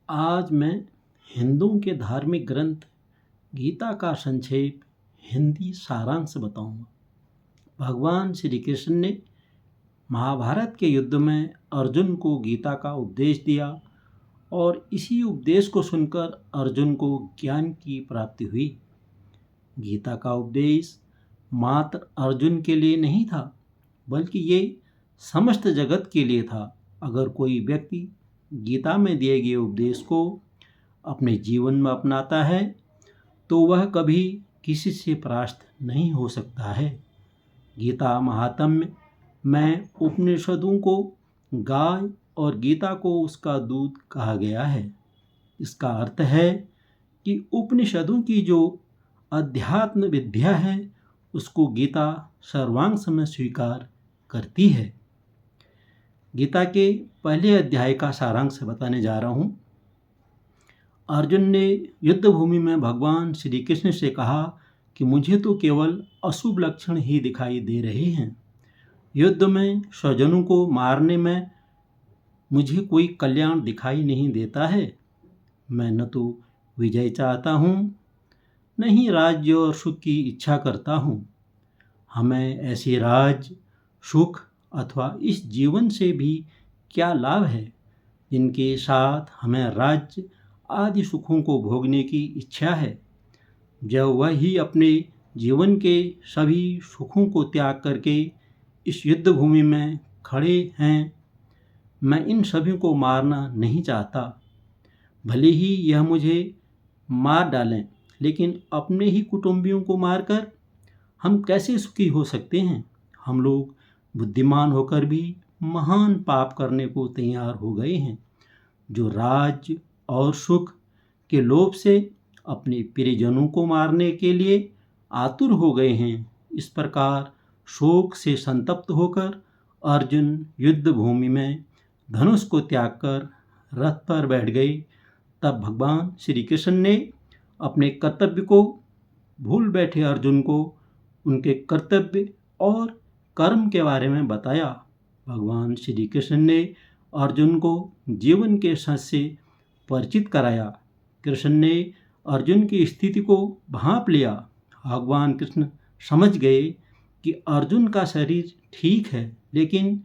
आज मैं हिंदुओं के धार्मिक ग्रंथ गीता का संक्षेप हिंदी सारांश बताऊंगा। भगवान श्री कृष्ण ने महाभारत के युद्ध में अर्जुन को गीता का उपदेश दिया और इसी उपदेश को सुनकर अर्जुन को ज्ञान की प्राप्ति हुई। गीता का उपदेश मात्र अर्जुन के लिए नहीं था, बल्कि ये समस्त जगत के लिए था। अगर कोई व्यक्ति गीता में दिए गए उपदेश को अपने जीवन में अपनाता है तो वह कभी किसी से परास्त नहीं हो सकता है। गीता महात्म्य में उपनिषदों को गाय और गीता को उसका दूध कहा गया है। इसका अर्थ है कि उपनिषदों की जो अध्यात्म विद्या है उसको गीता सर्वांश में स्वीकार करती है। गीता के पहले अध्याय का सारांश बताने जा रहा हूँ। अर्जुन ने युद्ध भूमि में भगवान श्री कृष्ण से कहा कि मुझे तो केवल अशुभ लक्षण ही दिखाई दे रहे हैं। युद्ध में स्वजनों को मारने में मुझे कोई कल्याण दिखाई नहीं देता है। मैं न तो विजय चाहता हूँ, न ही राज्य और सुख की इच्छा करता हूँ। हमें ऐसे राज्य, सुख अथवा इस जीवन से भी क्या लाभ है जिनके साथ हमें राज्य आदि सुखों को भोगने की इच्छा है, जब वह ही अपने जीवन के सभी सुखों को त्याग करके इस युद्ध भूमि में खड़े हैं। मैं इन सभी को मारना नहीं चाहता। भले ही यह मुझे मार डालें, लेकिन अपने ही कुटुंबियों को मारकर हम कैसे सुखी हो सकते हैं। हम लोग बुद्धिमान होकर भी महान पाप करने को तैयार हो गए हैं, जो राज्य और सुख के लोभ से अपने प्रियजनों को मारने के लिए आतुर हो गए हैं। इस प्रकार शोक से संतप्त होकर अर्जुन युद्ध भूमि में धनुष को त्याग कर रथ पर बैठ गए। तब भगवान श्री कृष्ण ने अपने कर्तव्य को भूल बैठे अर्जुन को उनके कर्तव्य और कर्म के बारे में बताया। भगवान श्री कृष्ण ने अर्जुन को जीवन के सच से परिचित कराया। कृष्ण ने अर्जुन की स्थिति को भांप लिया। भगवान कृष्ण समझ गए कि अर्जुन का शरीर ठीक है, लेकिन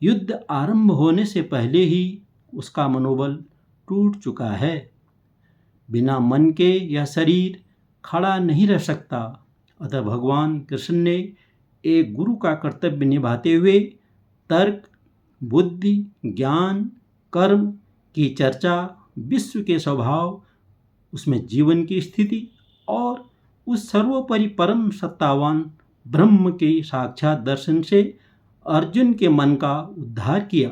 युद्ध आरंभ होने से पहले ही उसका मनोबल टूट चुका है। बिना मन के यह शरीर खड़ा नहीं रह सकता। अतः भगवान कृष्ण ने एक गुरु का कर्तव्य निभाते हुए तर्क, बुद्धि, ज्ञान, कर्म की चर्चा, विश्व के स्वभाव, उसमें जीवन की स्थिति और उस सर्वोपरि परम सत्तावान ब्रह्म के साक्षात दर्शन से अर्जुन के मन का उद्धार किया।